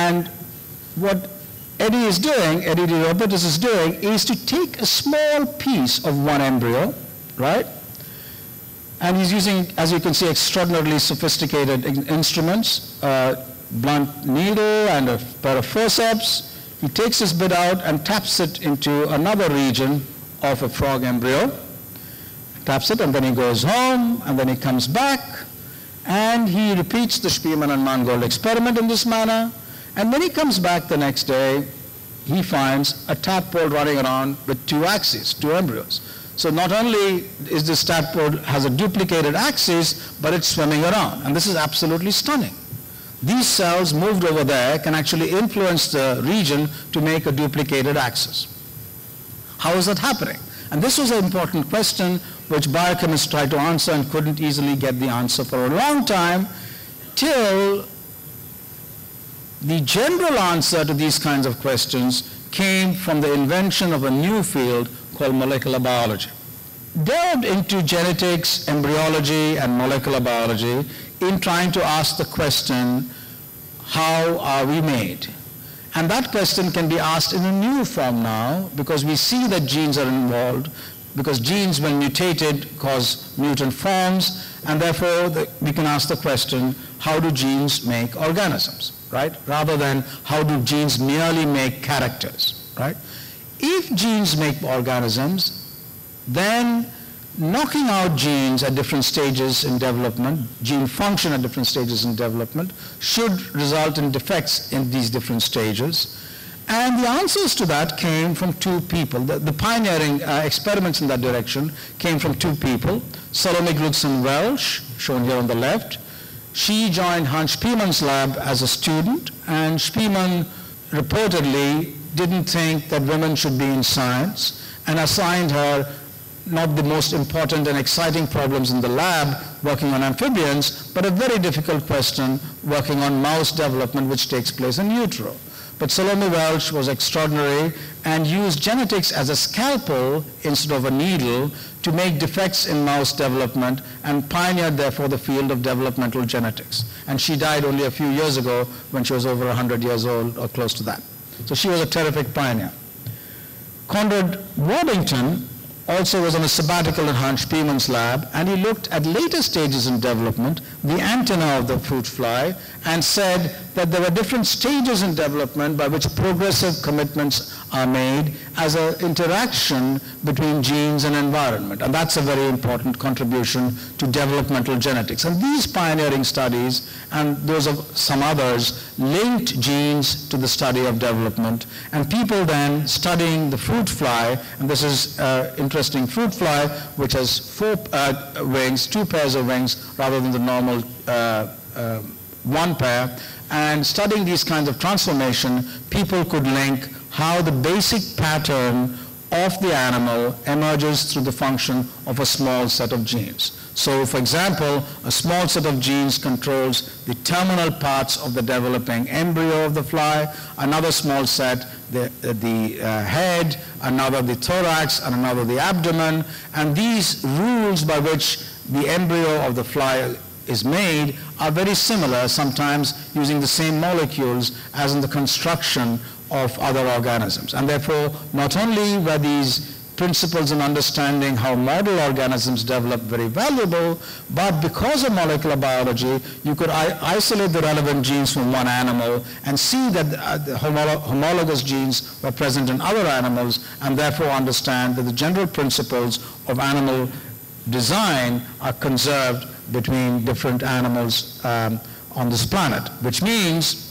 And what Eddie De Robertis is doing, is to take a small piece of one embryo, right? And he's using, as you can see, extraordinarily sophisticated instruments, blunt needle and a pair of forceps. He takes this bit out and taps it into another region of a frog embryo, taps it, and then he goes home, and then he comes back, and he repeats the Spearman and Mangold experiment in this manner. And when he comes back the next day, he finds a tadpole running around with two axes, two embryos. So not only is this tadpole has a duplicated axis, but it's swimming around. And this is absolutely stunning. These cells moved over there can actually influence the region to make a duplicated axis. How is that happening? And this was an important question which biochemists tried to answer and couldn't easily get the answer for a long time, till the general answer to these kinds of questions came from the invention of a new field called molecular biology. Delved into genetics, embryology, and molecular biology in trying to ask the question, how are we made? And that question can be asked in a new form now, because we see that genes are involved, because genes, when mutated, cause mutant forms, and therefore we can ask the question, how do genes make organisms, right? Rather than how do genes merely make characters, right? If genes make organisms, then knocking out genes at different stages in development, gene function at different stages in development, should result in defects in these different stages. And the answers to that came from two people. The pioneering experiments in that direction came from two people. Salome Gluckson-Welsch, shown here on the left. She joined Hans Spearman's lab as a student, and Spearman reportedly didn't think that women should be in science, and assigned her not the most important and exciting problems in the lab, working on amphibians, but a very difficult question, working on mouse development, which takes place in utero. But Salome Welsch was extraordinary and used genetics as a scalpel instead of a needle to make defects in mouse development, and pioneered, therefore, the field of developmental genetics. And she died only a few years ago when she was over 100 years old or close to that. So she was a terrific pioneer. Conrad Waddington also was on a sabbatical in Hans Spearman's lab, and he looked at later stages in development, the antenna of the fruit fly, and said that there were different stages in development by which progressive commitments are made as an interaction between genes and environment. And that's a very important contribution to developmental genetics. And these pioneering studies, and those of some others, linked genes to the study of development. And people then studying the fruit fly, and this is interesting fruit fly, which has four wings, two pairs of wings, rather than the normal one pair. And studying these kinds of transformation, people could link how the basic pattern of the animal emerges through the function of a small set of genes. So, for example, a small set of genes controls the terminal parts of the developing embryo of the fly, another small set the head, another the thorax, and another the abdomen. And these rules by which the embryo of the fly is made are very similar, sometimes using the same molecules as in the construction of other organisms. And therefore, not only were these principles in understanding how model organisms develop very valuable, but because of molecular biology, you could isolate the relevant genes from one animal and see that the homologous genes were present in other animals, and therefore understand that the general principles of animal design are conserved between different animals on this planet, which means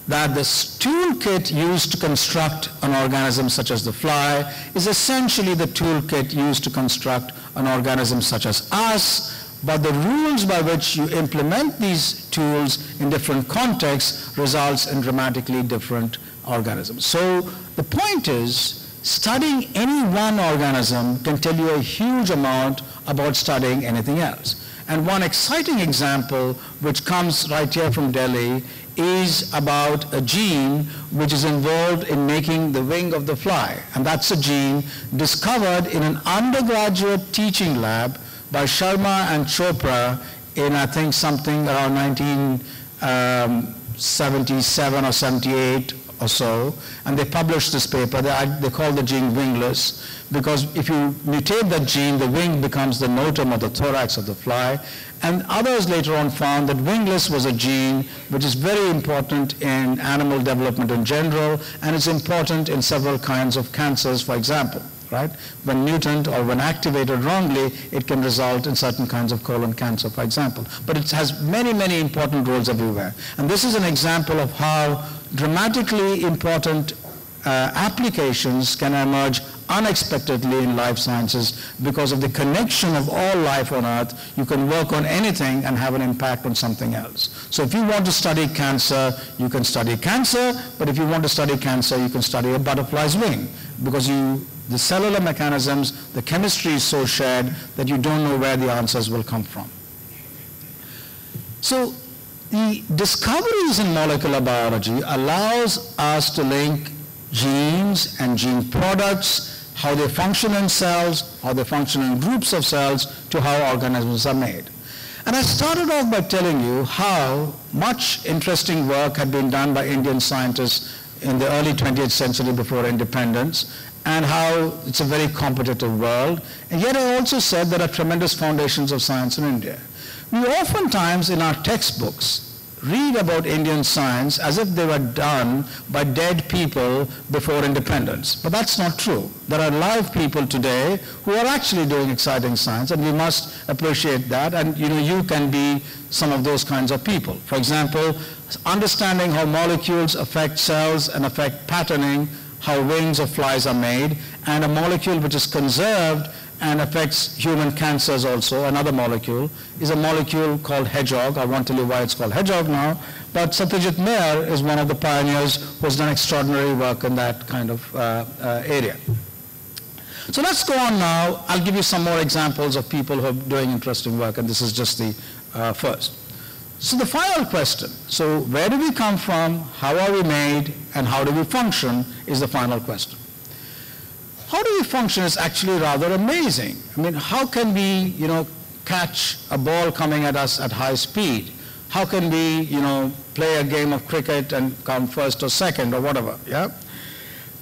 that the toolkit used to construct an organism such as the fly is essentially the toolkit used to construct an organism such as us, but the rules by which you implement these tools in different contexts results in dramatically different organisms. So the point is, studying any one organism can tell you a huge amount about studying anything else. And one exciting example, which comes right here from Delhi, is about a gene which is involved in making the wing of the fly. And that's a gene discovered in an undergraduate teaching lab by Sharma and Chopra in, I think, something around 19 77 or 78 or so, and they published this paper. They call the gene wingless, because if you mutate that gene, the wing becomes the notum or the thorax of the fly. And others later on found that wingless was a gene which is very important in animal development in general, and it's important in several kinds of cancers, for example. Right? When mutant or when activated wrongly, it can result in certain kinds of colon cancer, for example. But it has many, many important roles everywhere. And this is an example of how dramatically important applications can emerge unexpectedly in life sciences because of the connection of all life on Earth. You can work on anything and have an impact on something else. So if you want to study cancer, you can study cancer, but if you want to study cancer, you can study a butterfly's wing, because the cellular mechanisms, the chemistry is so shared that you don't know where the answers will come from. So the discoveries in molecular biology allows us to link genes and gene products, how they function in cells, how they function in groups of cells, to how organisms are made. And I started off by telling you how much interesting work had been done by Indian scientists in the early 20th century before independence, and how it's a very competitive world. And yet I also said there are tremendous foundations of science in India. We oftentimes in our textbooks read about Indian science as if they were done by dead people before independence. But that's not true. There are live people today who are actually doing exciting science, and we must appreciate that. And you can be some of those kinds of people. For example, understanding how molecules affect cells and affect patterning, how wings of flies are made, and a molecule which is conserved and affects human cancers also, another molecule, is a molecule called hedgehog. I won't tell you why it's called hedgehog now, but Satyajit Mayer is one of the pioneers who has done extraordinary work in that kind of area. So let's go on now. I'll give you some more examples of people who are doing interesting work, and this is just the first. So the final question, so where do we come from, how are we made, and how do we function, is the final question. How do we function is actually rather amazing. I mean, how can we, catch a ball coming at us at high speed? How can we, play a game of cricket and come first or second or whatever, yeah?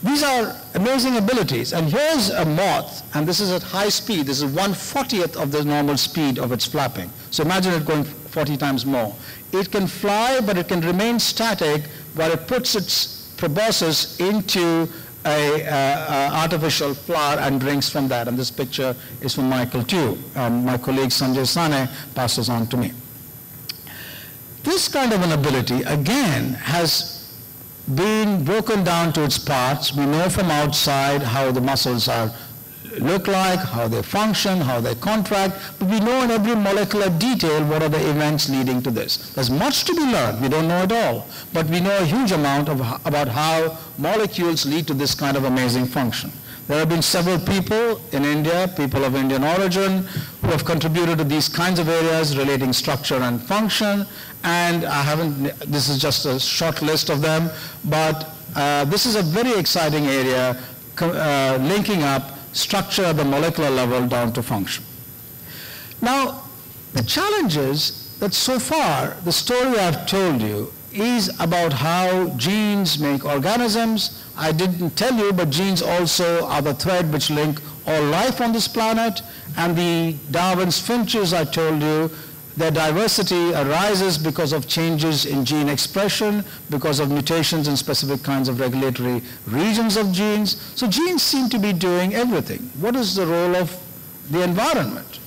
These are amazing abilities. And here's a moth, and this is at high speed. This is 1/40th of the normal speed of its flapping. So imagine it going 40 times more. It can fly, but it can remain static while it puts its proboscis into a artificial flower and drinks from that. And this picture is from Michael Tew. My colleague Sanjay Sane passed this on to me. This kind of an ability, again, has been broken down to its parts. We know from outside how the muscles look like, how they function, how they contract, but we know in every molecular detail what are the events leading to this. There's much to be learned. We don't know it all, but we know a huge amount about how molecules lead to this kind of amazing function. There have been several people in India, people of Indian origin, who have contributed to these kinds of areas relating structure and function, and this is just a short list of them, but this is a very exciting area linking up structure at the molecular level down to function. Now, the challenge is that so far, the story I've told you is about how genes make organisms. I didn't tell you, but genes also are the thread which link all life on this planet. And the Darwin's finches, I told you, their diversity arises because of changes in gene expression, because of mutations in specific kinds of regulatory regions of genes. So genes seem to be doing everything. What is the role of the environment?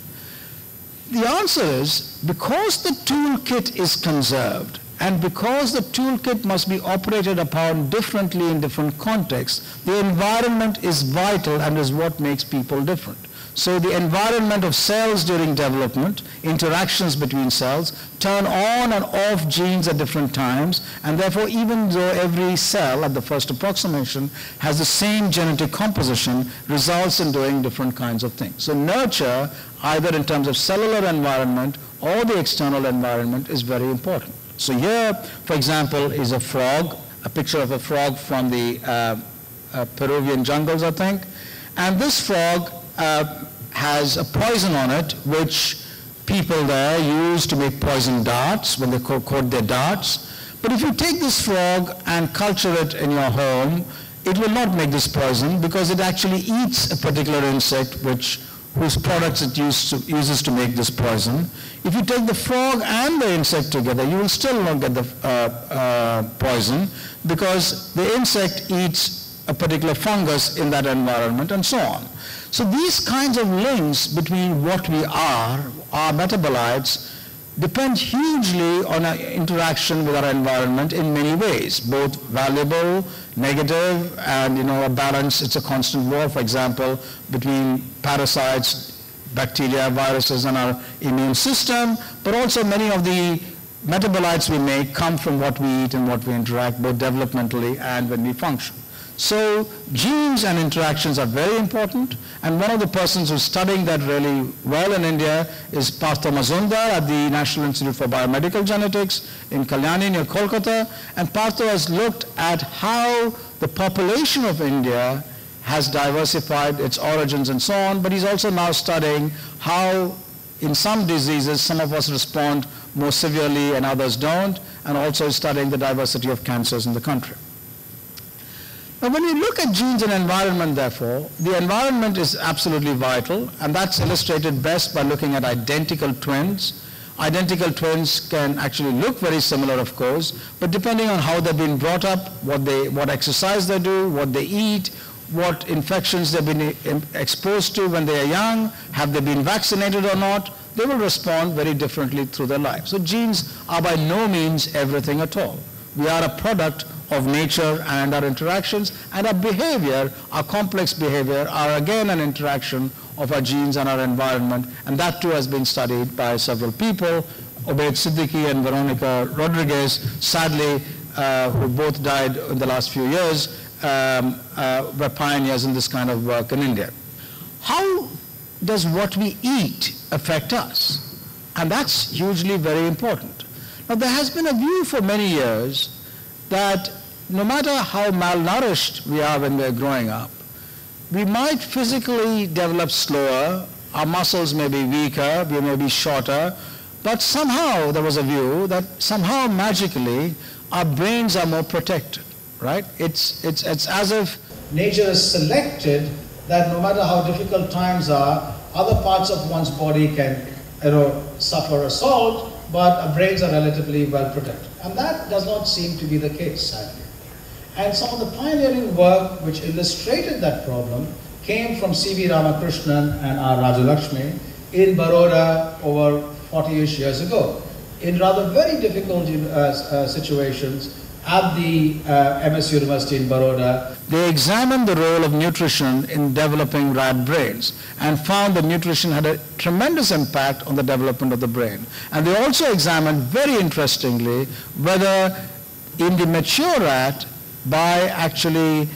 The answer is, because the toolkit is conserved, and because the toolkit must be operated upon differently in different contexts, the environment is vital and is what makes people different. So the environment of cells during development, interactions between cells, turn on and off genes at different times, and therefore even though every cell at the first approximation has the same genetic composition, results in doing different kinds of things. So nurture, either in terms of cellular environment or the external environment, is very important. So here, for example, is a frog, a picture of a frog from the Peruvian jungles, I think. And this frog has a poison on it, which people there use to make poison darts when they coat their darts. But if you take this frog and culture it in your home, it will not make this poison because it actually eats a particular insect whose products it uses to make this poison. If you take the frog and the insect together, you will still not get the poison because the insect eats a particular fungus in that environment and so on. So these kinds of links between what we are, our metabolites, depend hugely on our interaction with our environment in many ways, both valuable, negative, and a balance. It's a constant war, for example, between parasites, bacteria, viruses, and our immune system, but also many of the metabolites we make come from what we eat and what we interact, both developmentally and when we function. So genes and interactions are very important, and one of the persons who's studying that really well in India is Partha Mazumdar at the National Institute for Biomedical Genetics in Kalyani near Kolkata. And Partha has looked at how the population of India has diversified its origins and so on, but he's also now studying how in some diseases some of us respond more severely and others don't, and also studying the diversity of cancers in the country. Now, when we look at genes and environment, therefore, the environment is absolutely vital, and that's illustrated best by looking at identical twins. Identical twins can actually look very similar, of course, but depending on how they've been brought up, what exercise they do, what they eat, what infections they've been exposed to when they are young, have they been vaccinated or not, they will respond very differently through their life. So genes are by no means everything at all. We are a product of nature and our interactions, and our behavior, our complex behavior, are again an interaction of our genes and our environment, and that too has been studied by several people. Obaid Siddiqui and Veronica Rodriguez, sadly, who both died in the last few years, were pioneers in this kind of work in India. How does what we eat affect us? And that's hugely very important. Now, there has been a view for many years that no matter how malnourished we are when we're growing up, we might physically develop slower, our muscles may be weaker, we may be shorter, but somehow there was a view that somehow magically our brains are more protected, right? It's as if nature has selected that no matter how difficult times are, other parts of one's body can suffer assault, but our brains are relatively well protected. And that does not seem to be the case, sadly. And some of the pioneering work which illustrated that problem came from C.V. Ramakrishnan and R. Rajalakshmi in Baroda over 40-ish years ago, in rather very difficult situations at the MS University in Baroda. They examined the role of nutrition in developing rat brains and found that nutrition had a tremendous impact on the development of the brain. And they also examined, very interestingly, whether in the mature rat, by actually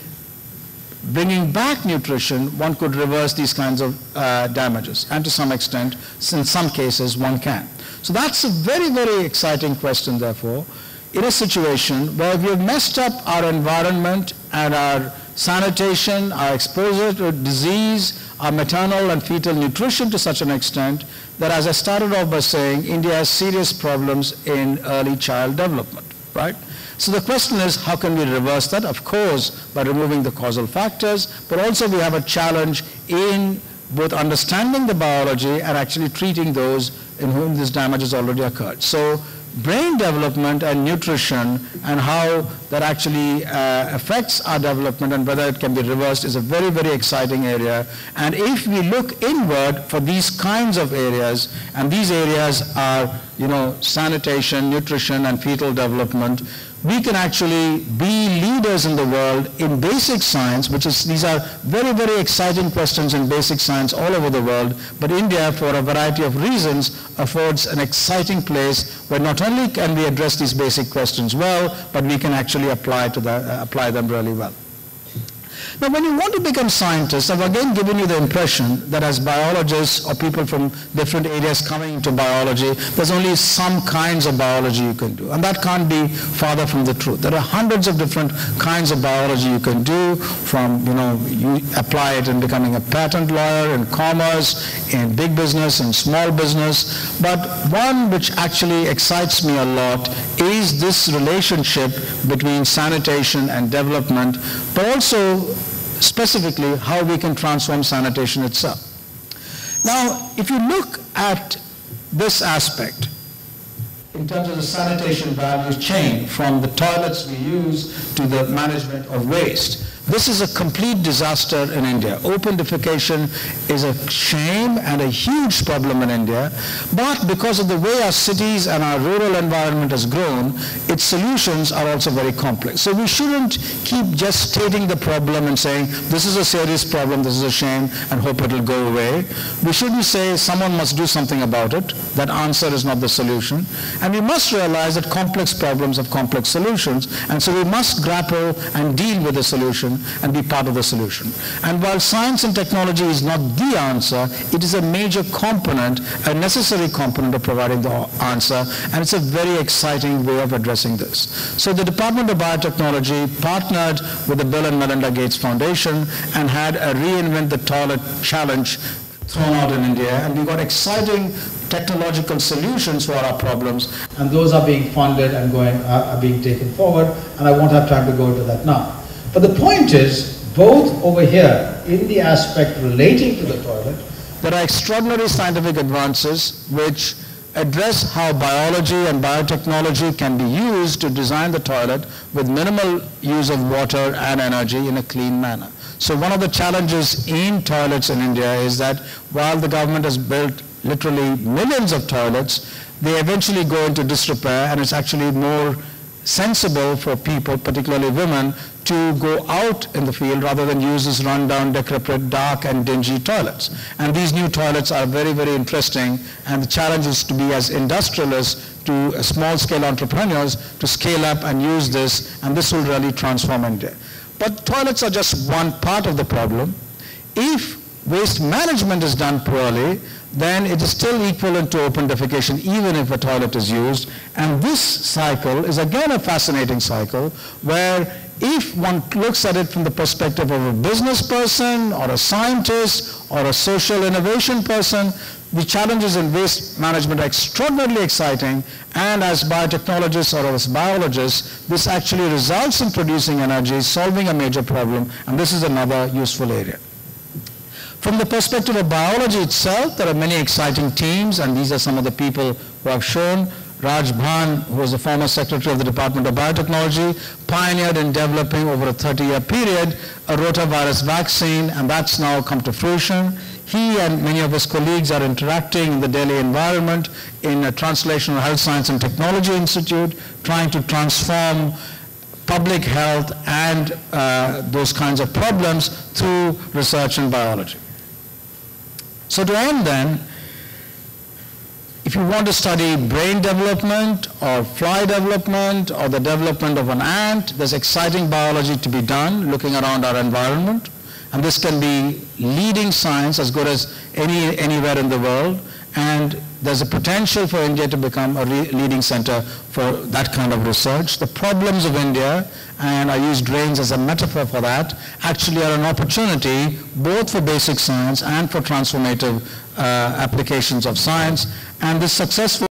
bringing back nutrition, one could reverse these kinds of damages. And to some extent, in some cases, one can. So that's a very, very exciting question, therefore, in a situation where we have messed up our environment and our sanitation, our exposure to disease, our maternal and fetal nutrition to such an extent that, as I started off by saying, India has serious problems in early child development, right? So the question is, how can we reverse that? Of course, by removing the causal factors, but also we have a challenge in both understanding the biology and actually treating those in whom this damage has already occurred. So brain development and nutrition and how that actually affects our development and whether it can be reversed is a very, very exciting area. And if we look inward for these kinds of areas, and these areas are, sanitation, nutrition, and fetal development, we can actually be leaders in the world in basic science, these are very, very exciting questions in basic science all over the world, but India, for a variety of reasons, affords an exciting place where not only can we address these basic questions well, but we can actually apply them really well. Now, when you want to become scientists, I've again given you the impression that as biologists or people from different areas coming into biology, there's only some kinds of biology you can do. And that can't be farther from the truth. There are hundreds of different kinds of biology you can do, from, you apply it in becoming a patent lawyer, in commerce, in big business, in small business. But one which actually excites me a lot is this relationship between sanitation and development, but also specifically how we can transform sanitation itself. Now, if you look at this aspect in terms of the sanitation value chain, from the toilets we use to the management of waste, this is a complete disaster in India. Open defecation is a shame and a huge problem in India, but because of the way our cities and our rural environment has grown, its solutions are also very complex. So we shouldn't keep just stating the problem and saying, this is a serious problem, this is a shame, and hope it'll go away. We shouldn't say someone must do something about it. That answer is not the solution. And we must realize that complex problems have complex solutions, and so we must grapple and deal with the solution and be part of the solution. And while science and technology is not the answer, it is a major component, a necessary component of providing the answer, and it's a very exciting way of addressing this. So the Department of Biotechnology partnered with the Bill and Melinda Gates Foundation and had a Reinvent the Toilet challenge thrown out in India, and we got exciting technological solutions for our problems, and those are being funded and are being taken forward, and I won't have time to go into that now. But the point is, both over here, in the aspect relating to the toilet, there are extraordinary scientific advances which address how biology and biotechnology can be used to design the toilet with minimal use of water and energy in a clean manner. So one of the challenges in toilets in India is that while the government has built literally millions of toilets, they eventually go into disrepair, and it's actually more sensible for people, particularly women, to go out in the field rather than use these rundown, decrepit, dark and dingy toilets. And these new toilets are very, very interesting, and the challenge is to be as industrialists to small-scale entrepreneurs to scale up and use this, and this will really transform India. But toilets are just one part of the problem. If waste management is done poorly, then it is still equivalent to open defecation even if a toilet is used. And this cycle is again a fascinating cycle where if one looks at it from the perspective of a business person or a scientist or a social innovation person, the challenges in waste management are extraordinarily exciting, and as biotechnologists or as biologists, this actually results in producing energy, solving a major problem, and this is another useful area. From the perspective of biology itself, there are many exciting teams, and these are some of the people who I've shown. Raj Bhan, who was the former secretary of the Department of Biotechnology, pioneered in developing over a 30-year period a rotavirus vaccine, and that's now come to fruition. He and many of his colleagues are interacting in the Delhi environment in a Translational Health Science and Technology Institute, trying to transform public health and those kinds of problems through research in biology. So to end then, if you want to study brain development or fly development or the development of an ant, there's exciting biology to be done looking around our environment. And this can be leading science as good as anywhere in the world. And there's a potential for India to become a leading center for that kind of research. The problems of India, and I use drains as a metaphor for that, actually are an opportunity both for basic science and for transformative applications of science. And this successful